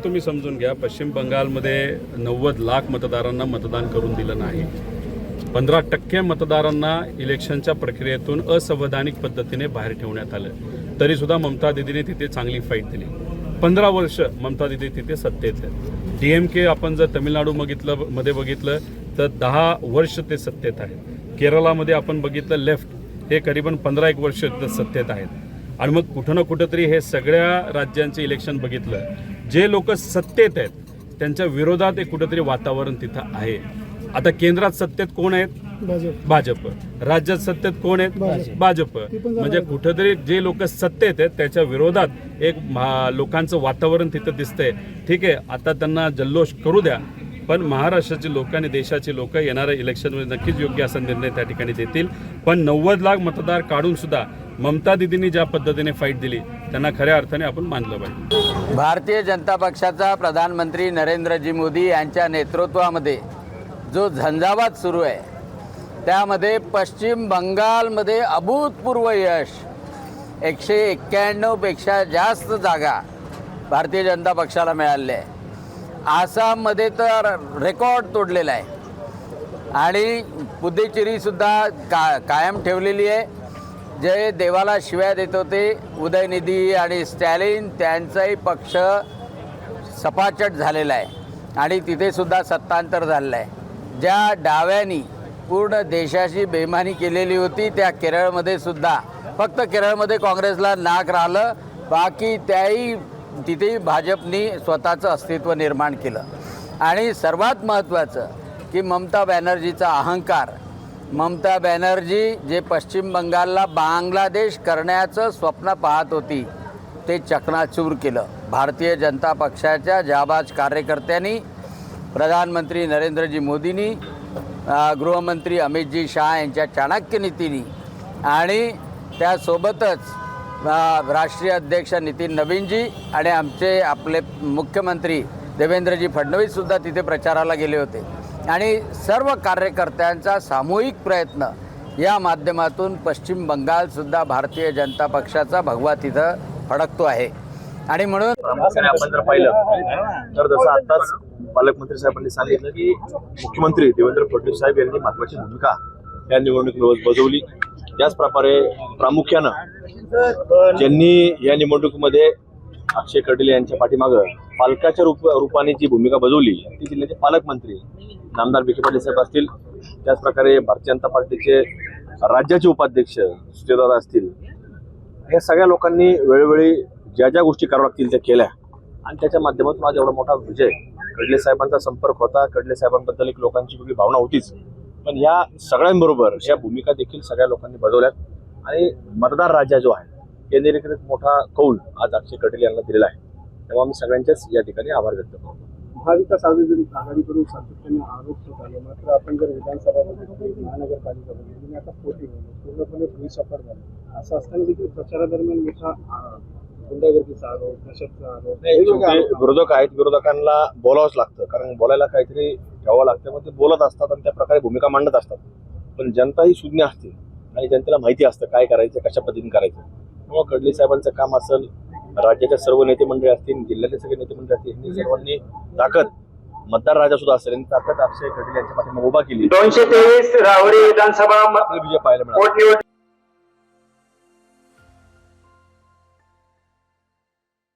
तुम्ही समजून घ्या, पश्चिम बंगालमध्ये 90 लाख मतदारांना मतदान करून दिलं नाही. 15% मतदारांना इलेक्शनच्या प्रक्रियेतून असंवैधानिक पद्धतीने बाहेर ठेवण्यात आलं. तरीसुद्धा ममता दीदीने तिथे चांगली फाईट दिली. 15 वर्ष ममता दीदी तिथे सत्तेत आहेत. DMK आपण जर तामिळनाडू मध्ये बघितलं तर 10 वर्ष ते सत्तेत आहेत. केरळामध्ये आपण बघितलं लेफ्ट हे करीबन 15-1 वर्ष सत्तेत आहेत. आणि मग कुठं ना कुठंतरी हे सगळ्या राज्यांचे इलेक्शन बघितलं, जे लोक सत्तेत आहेत त्यांच्या विरोधात एक कुठंतरी वातावरण तिथं आहे. आता केंद्रात सत्तेत कोण आहेत? भाजप. राज्यात सत्तेत कोण आहेत? भाजप. म्हणजे कुठंतरी जे लोक सत्तेत आहेत त्याच्या विरोधात एक लोकांचं वातावरण तिथं दिसतंय. ठीक आहे, आता त्यांना जल्लोष करू द्या, पण महाराष्ट्राची लोक आणि देशाची लोक येणाऱ्या इलेक्शनमध्ये नक्कीच योग्य असा निर्णय त्या ठिकाणी देतील. पण 90 लाख मतदार काढून सुद्धा ममता दीदींनी ज्या पद्धतीने फाईट दिली त्यांना खऱ्या अर्थाने आपण मानलं पाहिजे. भारतीय जनता पक्षाचा प्रधानमंत्री नरेंद्रजी मोदी यांच्या नेतृत्वामध्ये जो झंझावात सुरू आहे त्यामध्ये पश्चिम बंगालमध्ये अभूतपूर्व यश, 191 पेक्षा जास्त जागा भारतीय जनता पक्षाला मिळालेल्या आहे. आसाममध्ये तर रेकॉर्ड तोडलेला आहे आणि पुद्दुचेरीसुद्धा कायम ठेवलेली आहे. जे देवाला शिव्या देत होते उदयनिधी आणि स्टॅलिन, त्यांचाही पक्ष सपाचट झालेला आहे आणि तिथेसुद्धा सत्तांतर झालेलं आहे. ज्या डाव्यांनी पूर्ण देशाची बेईमानी केलेली होती त्या केरळमध्ये सुद्धा, फक्त केरळमध्ये काँग्रेसला नाक राहिलं, बाकी त्याही तिथेही भाजपनी स्वतःचं अस्तित्व निर्माण केलं. आणि सर्वात महत्त्वाचं की ममता बॅनर्जीचा अहंकार, ममता बॅनर्जी जे पश्चिम बंगालला बांगलादेश करण्याचं स्वप्न पाहत होती ते चकनाचूर केलं. भारतीय जनता पक्षाच्या जाबाज कार्यकर्त्यांनी, प्रधानमंत्री नरेंद्रजी मोदींनी, गृहमंत्री अमितजी शाह यांच्या चाणक्य नीतीनी आणि त्यासोबतच राष्ट्रीय अध्यक्ष नितीन नवीनजी आणि आपले मुख्यमंत्री देवेंद्रजी फडणवीससुद्धा तिथे प्रचाराला गेले होते. आणि सर्व कार्यकर्त्यांचा सामूहिक प्रयत्न या माध्यमातून पश्चिम बंगालसुद्धा भारतीय जनता पक्षाचा भगवा तिथं फडकतो आहे. आणि म्हणून प्रामुख्याने आपण जर पाहिलं तर जसं आताच पालकमंत्री साहेबांनी सांगितलं की मुख्यमंत्री देवेंद्र फडणवीस साहेब यांनी महत्वाची भूमिका या निवडणुकीत बजावली. त्याचप्रकारे प्रामुख्यानं ज्यांनी या निवडणुकीमध्ये अक्षय खडले यांच्या पाठीमागं पालकाच्या रूपाने जी भूमिका बजावली ती जिल्ह्याचे पालकमंत्री नामदार विखे पाटील साहेब असतील, त्याचप्रकारे भारतीय जनता पार्टीचे राज्याचे उपाध्यक्ष सुजयदादा असतील, या सगळ्या लोकांनी वेळोवेळी ज्या ज्या गोष्टी कराव्या लागतील त्या केल्या आणि त्याच्या माध्यमातून आज एवढा मोठा विजय. खडले साहेबांचा संपर्क होता, खडले साहेबांबद्दल एक लोकांची वेगळी भावना होतीच, पण या सगळ्यांबरोबर या भूमिका देखील सगळ्या लोकांनी बजावल्यात आणि मतदार राजा जो आहे केंद्रीकृत मोठा कौल आज अक्षय खडले यांना दिलेला आहे. तेव्हा आम्ही सगळ्यांच्याच या ठिकाणी आभार व्यक्त करतो. महाविकास आघाडीकडून सातत्याने आरोप होत आले, मात्र आपण जर विधानसभा महानगरपालिका बघितली आता पूर्णपणे भुईसपाट झाले. असं असताना देखील प्रचारादरम्यान मोठा गुंडागर्दीचा आरोप, दहशतचा आरोप. विरोधक आहेत, विरोधकांना बोलावंच लागतं, कारण बोलायला काहीतरी ठेवावं लागतं. मग ते बोलत असतात आणि त्या प्रकारे भूमिका मांडत असतात. पण जनता ही शून्य असते आणि जनतेला माहिती असतं काय करायचं, कशा पद्धतीने करायचं. मग खडले साहेबांचं काम असेल, राज्याच्या सर्व नेते मंडळी असतील, जिल्ह्याचे सगळे नेते मंडळी असतील, यांनी सर्वांनी ताकद, मतदार राजा सुद्धा असेल यांनी ताकद अक्षय खडले यांच्या पाठीमागे उभा केली. 223 राहुरी विधानसभा विजय पाहायला मिळाला.